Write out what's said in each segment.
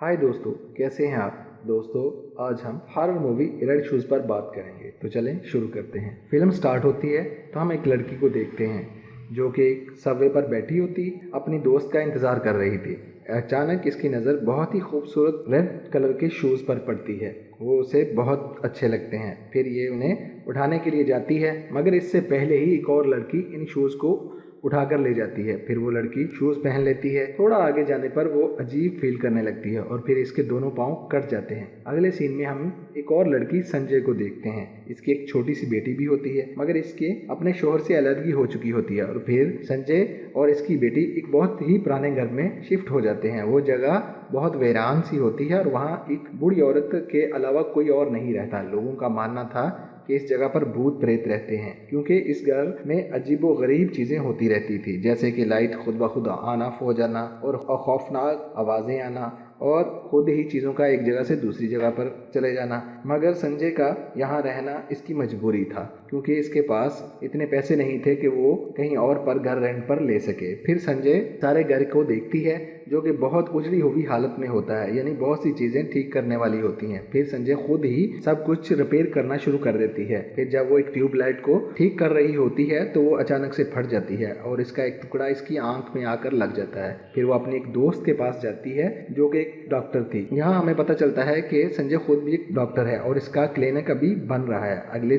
हाय दोस्तों, कैसे हैं आप। दोस्तों, आज हम हॉरर मूवी रेड शूज़ पर बात करेंगे। तो चलें शुरू करते हैं। फिल्म स्टार्ट होती है तो हम एक लड़की को देखते हैं जो कि एक सबवे पर बैठी होती अपनी दोस्त का इंतज़ार कर रही थी। अचानक इसकी नज़र बहुत ही खूबसूरत रेड कलर के शूज़ पर पड़ती है। वो उसे बहुत अच्छे लगते हैं। फिर ये उन्हें उठाने के लिए जाती है, मगर इससे पहले ही एक और लड़की इन शूज़ को उठाकर ले जाती है। फिर वो लड़की शूज़ पहन लेती है। थोड़ा आगे जाने पर वो अजीब फील करने लगती है और फिर इसके दोनों पाँव कट जाते हैं। अगले सीन में हम एक और लड़की संजय को देखते हैं। इसकी एक छोटी सी बेटी भी होती है, मगर इसके अपने शोहर से अलग हो चुकी होती है। और फिर संजय और इसकी बेटी एक बहुत ही पुराने घर में शिफ्ट हो जाते हैं। वो जगह बहुत वीरान सी होती है और वहाँ एक बूढ़ी औरत के अलावा कोई और नहीं रहता। लोगों का मानना था कि इस जगह पर भूत प्रेत रहते हैं, क्योंकि इस घर में अजीबो गरीब चीज़ें होती रहती थी, जैसे कि लाइट खुद ब खुद आना, हो जाना और खौफनाक आवाज़ें आना और खुद ही चीज़ों का एक जगह से दूसरी जगह पर चले जाना। मगर संजय का यहाँ रहना इसकी मजबूरी था, क्योंकि इसके पास इतने पैसे नहीं थे कि वो कहीं और पर घर रेंट पर ले सके। फिर संजय सारे घर को देखती है, जो कि बहुत उजड़ी हुई हालत में होता है, यानी बहुत सी चीज़ें ठीक करने वाली होती हैं। फिर संजय खुद ही सब कुछ रिपेयर करना शुरू कर देती है। फिर जब वो एक ट्यूबलाइट को ठीक कर रही होती है तो वो अचानक से फट जाती है और इसका एक टुकड़ा इसकी आंख में आकर लग जाता है। फिर वो अपने एक दोस्त के पास जाती है जो कि एक डॉक्टर थी। यहाँ हमें पता चलता है कि संजय खुद भी एक डॉक्टर है और इसका क्लिनिक अभी बन रहा है। अगले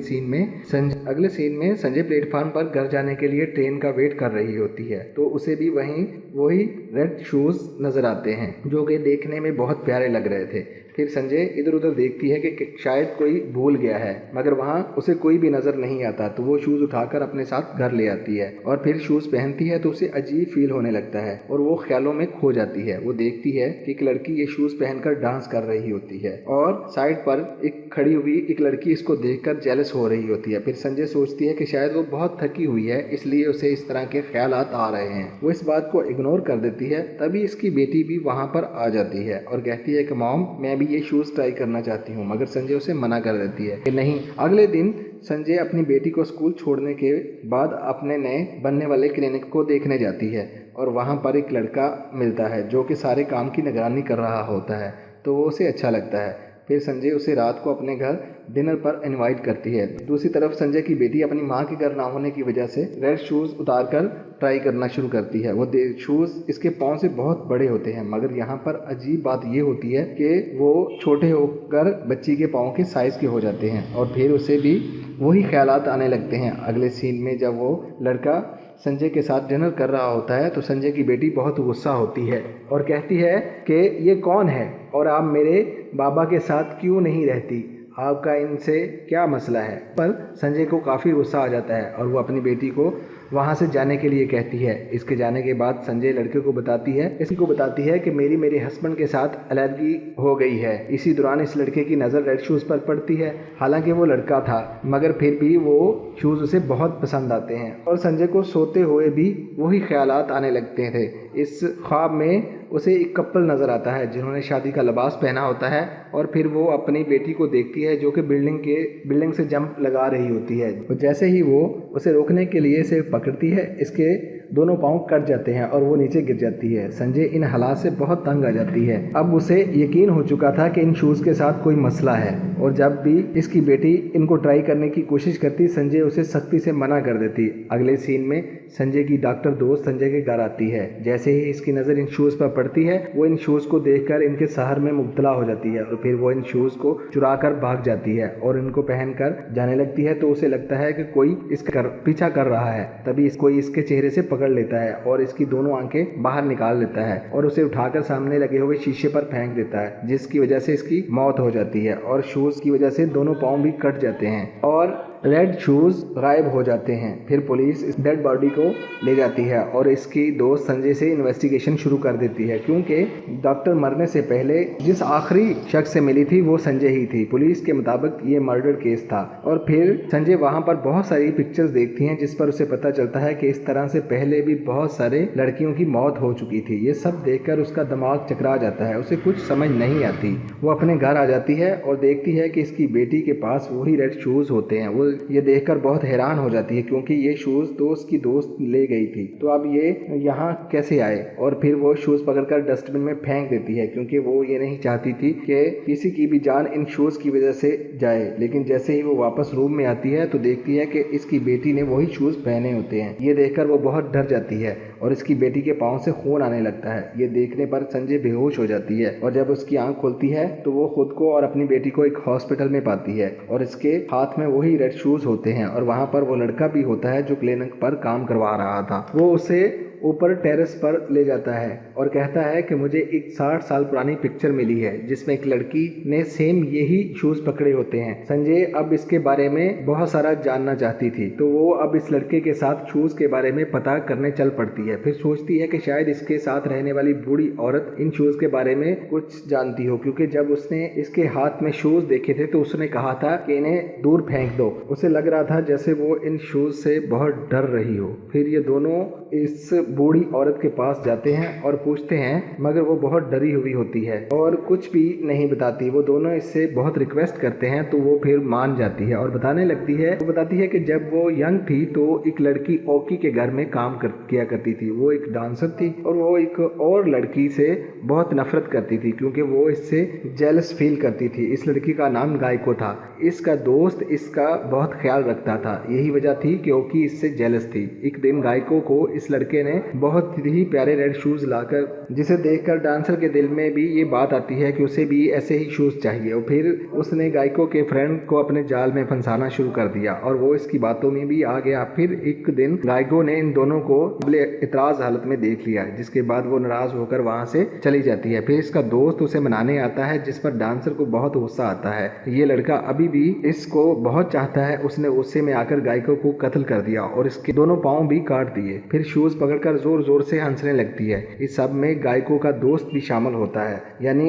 सीन में संजय प्लेटफॉर्म पर घर जाने के लिए ट्रेन का वेट कर रही होती है, तो उसे भी वही रेड शूज नजर आते हैं, जो कि देखने में बहुत प्यारे लग रहे थे। फिर संजय इधर उधर देखती है कि शायद कोई भूल गया है, मगर वहाँ उसे कोई भी नज़र नहीं आता। तो वो शूज़ उठाकर अपने साथ घर ले आती है और फिर शूज़ पहनती है तो उसे अजीब फील होने लगता है और वो ख्यालों में खो जाती है। वो देखती है कि एक लड़की ये शूज़ पहनकर डांस कर रही होती है और साइड पर एक खड़ी हुई एक लड़की इसको देखकर जेलस हो रही होती है। फिर संजय सोचती है कि शायद वो बहुत थकी हुई है, इसलिए उसे इस तरह के ख्यालात आ रहे हैं। वो इस बात को इग्नोर कर देती है। तभी इसकी बेटी भी वहाँ पर आ जाती है और कहती है कि मॉम, मैं ये शूज़ ट्राई करना चाहती हूँ, मगर संजय उसे मना कर देती है कि नहीं। अगले दिन संजय अपनी बेटी को स्कूल छोड़ने के बाद अपने नए बनने वाले क्लिनिक को देखने जाती है और वहाँ पर एक लड़का मिलता है जो कि सारे काम की निगरानी कर रहा होता है, तो वो उसे अच्छा लगता है। फिर संजय उसे रात को अपने घर डिनर पर इनवाइट करती है। दूसरी तरफ संजय की बेटी अपनी माँ के घर ना होने की वजह से रेड शूज़ उतारकर ट्राई करना शुरू करती है। वो शूज़ इसके पाँव से बहुत बड़े होते हैं, मगर यहाँ पर अजीब बात ये होती है कि वो छोटे होकर बच्ची के पाँव के साइज़ के हो जाते हैं और फिर उसे भी वही ख्यालात आने लगते हैं। अगले सीन में जब वो लड़का संजय के साथ डिनर कर रहा होता है तो संजय की बेटी बहुत गुस्सा होती है और कहती है कि ये कौन है और आप मेरे बाबा के साथ क्यों नहीं रहती, आपका इनसे क्या मसला है। पर संजय को काफ़ी गुस्सा आ जाता है और वो अपनी बेटी को वहाँ से जाने के लिए कहती है। इसके जाने के बाद संजय लड़के को बताती है कि मेरे हस्बैंड के साथ एलर्जी हो गई है। इसी दौरान इस लड़के की नज़र रेड शूज़ पर पड़ती है। हालांकि वो लड़का था, मगर फिर भी वो शूज़ उसे बहुत पसंद आते हैं और संजय को सोते हुए भी वही ख्यालात आने लगते थे। इस ख्वाब में उसे एक कपल नज़र आता है जिन्होंने शादी का लिबास पहना होता है और फिर वो अपनी बेटी को देखती है जो कि बिल्डिंग से जंप लगा रही होती है। और जैसे ही वो उसे रोकने के लिए इसे पकड़ती है, इसके दोनों पाँव कट जाते हैं और वो नीचे गिर जाती है। संजय इन हालात से बहुत तंग आ जाती है। अब उसे यकीन हो चुका था कि इन शूज़ के साथ कोई मसला है और जब भी इसकी बेटी इनको ट्राई करने की कोशिश करती, संजय उसे सख्ती से मना कर देती। अगले सीन में संजय की डॉक्टर दोस्त संजय के घर आती है। जैसे ही इसकी नज़र इन शूज़ पर पड़ती है, वो इन शूज़ को देखकर इनके शहर में मुब्तला हो जाती है और फिर वो इन शूज़ को चुरा कर भाग जाती है और इनको पहनकर जाने लगती है। तो उसे लगता है कि कोई इसका पीछा कर रहा है। तभी कोई इसके चेहरे से पकड़ लेता है और इसकी दोनों आंखें बाहर निकाल लेता है और उसे उठाकर सामने लगे हुए शीशे पर फेंक देता है, जिसकी वजह से इसकी मौत हो जाती है और शूज़ की वजह से दोनों पाँव भी कट जाते हैं और रेड शूज़ गायब हो जाते हैं। फिर पुलिस इस डेड बॉडी को ले जाती है और इसकी दोस्त संजय से इन्वेस्टिगेशन शुरू कर देती है, क्योंकि डॉक्टर मरने से पहले जिस आखिरी शख्स से मिली थी वो संजय ही थी। पुलिस के मुताबिक ये मर्डर केस था। और फिर संजय वहाँ पर बहुत सारी पिक्चर्स देखती हैं जिस पर उसे पता चलता है कि इस तरह से पहले भी बहुत सारे लड़कियों की मौत हो चुकी थी। ये सब देखकर उसका दिमाग चकरा जाता है, उसे कुछ समझ नहीं आती। वो अपने घर आ जाती है और देखती है कि इसकी बेटी के पास वही रेड शूज़ होते हैं। वो ये देखकर बहुत हैरान हो जाती है क्योंकि ये शूज तो उसकी दोस्त ले गई थी, तो अब ये यहाँ कैसे आए। और फिर वो शूज पकड़कर डस्टबिन में फेंक देती है क्योंकि वो ये नहीं चाहती थी कि किसी की भी जान इन शूज की वजह से जाए। लेकिन जैसे ही वो वापस रूम में आती है तो देखती है कि इसकी बेटी ने वही शूज पहने होते हैं। ये देखकर वो बहुत डर जाती है और इसकी बेटी के पाँव से खून आने लगता है। ये देखने पर संजय बेहोश हो जाती है और जब उसकी आंख खुलती है तो वो खुद को और अपनी बेटी को एक हॉस्पिटल में पाती है और इसके हाथ में वही रेड शूज होते हैं और वहां पर वो लड़का भी होता है जो क्लिनिक पर काम करवा रहा था। वो उसे ऊपर टेरेस पर ले जाता है और कहता है कि मुझे एक 60 साल पुरानी पिक्चर मिली है जिसमें एक लड़की ने सेम यही शूज पकड़े होते हैं। संजय अब इसके बारे में बहुत सारा जानना चाहती थी, तो वो अब इस लड़के के साथ शूज के बारे में पता करने चल पड़ती है। फिर सोचती है कि शायद इसके साथ रहने वाली बूढ़ी औरत इन शूज के बारे में कुछ जानती हो, क्योंकि जब उसने इसके हाथ में शूज देखे थे तो उसने कहा था कि इन्हें दूर फेंक दो। उसे लग रहा था जैसे वो इन शूज से बहुत डर रही हो। फिर ये दोनों इस बूढ़ी औरत के पास जाते हैं और पूछते हैं, मगर वो बहुत डरी हुई होती है और कुछ भी नहीं बताती। वो दोनों इससे बहुत रिक्वेस्ट करते हैं तो वो फिर मान जाती है और बताने लगती है। वो बताती है कि जब वो यंग थी तो एक लड़की ओकी के घर में काम किया करती थी। वो एक डांसर थी और वो एक और लड़की से बहुत नफरत करती थी क्योंकि वो इससे जेलस फील करती थी। इस लड़की का नाम गायको था। इसका दोस्त इसका बहुत ख्याल रखता था। यही वजह थी कि ओकी इससे जेलस थी। एक दिन गायको को इस लड़के ने बहुत ही प्यारे रेड शूज लाकर, जिसे देखकर डांसर के दिल में भी ये बात आती है कि उसे भी ऐसे ही शूज चाहिए। और फिर उसने गायको के फ्रेंड को अपने जाल में फंसाना शुरू कर दिया और वो इसकी बातों में भी आ गया। फिर एक दिन गायको ने इन दोनों को इतराज हालत में देख लिया, जिसके बाद वो नाराज होकर वहां से चली जाती है। फिर इसका दोस्त उसे मनाने आता है, जिस पर डांसर को बहुत गुस्सा आता है। ये लड़का अभी भी इसको बहुत चाहता है। उसने गुस्से में आकर गायको को कत्ल कर दिया और इसके दोनों पाँव भी काट दिए। फिर शूज पकड़कर जोर जोर से हंसने लगती है। इस सब में गायको का दोस्त भी शामिल होता है, यानी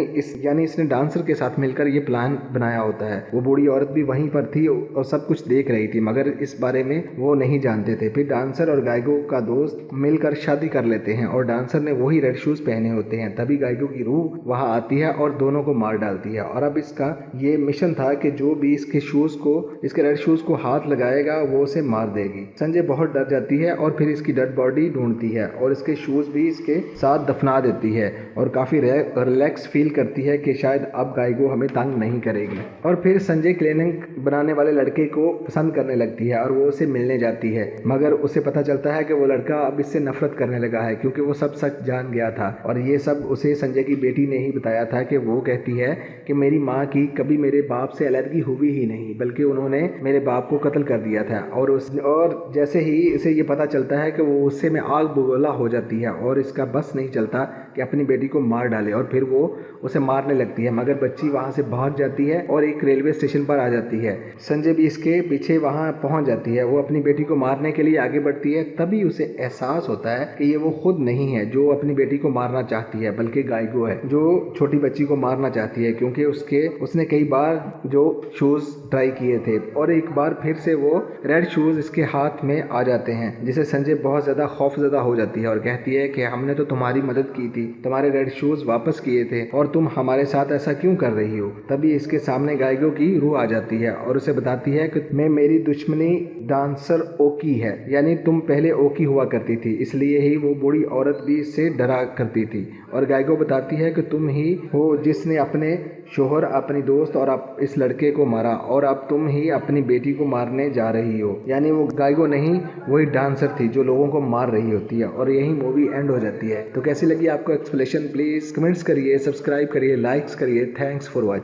इसने डांसर के साथ मिलकर ये प्लान बनाया होता है। वो बूढ़ी औरत भी वहीं पर थी और सब कुछ देख रही थी, मगर इस बारे में वो नहीं जानते थे। फिर डांसर और गायको का दोस्त मिलकर शादी कर लेते हैं और डांसर ने वही रेड शूज पहने होते हैं। तभी गायको की रूह वहां आती है और दोनों को मार डालती है। और अब इसका ये मिशन था कि जो भी इसके रेड शूज को हाथ लगाएगा वो उसे मार देगी। संजय बहुत डर जाती है और फिर इसकी डेड बॉडी ढूंढती है और इसके शूज भी इसके साथ दफना देती है और काफी रिलैक्स फील करती है कि शायद अब गायको हमें तंग नहीं करेगी। और फिर संजय क्लिनिक बनाने वाले लड़के को पसंद करने लगती है और वो उसे मिलने जाती है, मगर उसे पता चलता है कि वो लड़का अब इससे नफरत करने लगा है क्योंकि वो सब सच जान गया था। और ये सब उसे संजय की बेटी ने ही बताया था कि वो कहती है कि मेरी माँ की कभी मेरे बाप से एलर्जी हुई ही नहीं, बल्कि उन्होंने मेरे बाप को कत्ल कर दिया था। और जैसे ही इसे ये पता चलता है कि वो गुस्से में आग बबूला हो जाती है और इसका बस नहीं चलता कि अपनी बेटी को मार डाले और फिर वो उसे मारने लगती है, मगर बच्ची वहां से भाग जाती है और एक रेलवे स्टेशन पर आ जाती है। संजय भी इसके पीछे वहां पहुंच जाती है। वो अपनी बेटी को मारने के लिए आगे बढ़ती है। तभी उसे एहसास होता है कि ये वो खुद नहीं है जो अपनी बेटी को मारना चाहती है, बल्कि गायको है जो छोटी बच्ची को मारना चाहती है, क्योंकि उसने कई बार जो शूज ट्राई किए थे और एक बार फिर से वो रेड शूज इसके हाथ में आ जाते हैं, जिसे संजय बहुत ज्यादा खौफजदा हो जाती है और कहती है कि हमने तो तुम्हारी मदद की थी, तुम्हारे रेड शूज वापस किए थे और तुम हमारे साथ ऐसा क्यों कर रही हो। तभी इसके सामने गायको की रूह आ जाती है और उसे बताती है कि मेरी दुश्मनी डांसर ओकी है, यानी तुम पहले ओकी हुआ करती थी, इसलिए ही वो बूढ़ी औरत भी इससे डरा करती थी। और गायको बताती है कि तुम ही हो जिसने अपने शोहर, अपनी दोस्त और इस लड़के को मारा और अब तुम ही अपनी बेटी को मारने जा रही हो। यानी वो गायको नहीं, वही डांसर थी जो लोगों को मार रही होती है। और यही मूवी एंड हो जाती है। तो कैसी लगी आपको एक्सप्लेनेशन? प्लीज कमेंट्स करिए, सब्सक्राइब करिए, लाइक्स करिए। Thanks for watching.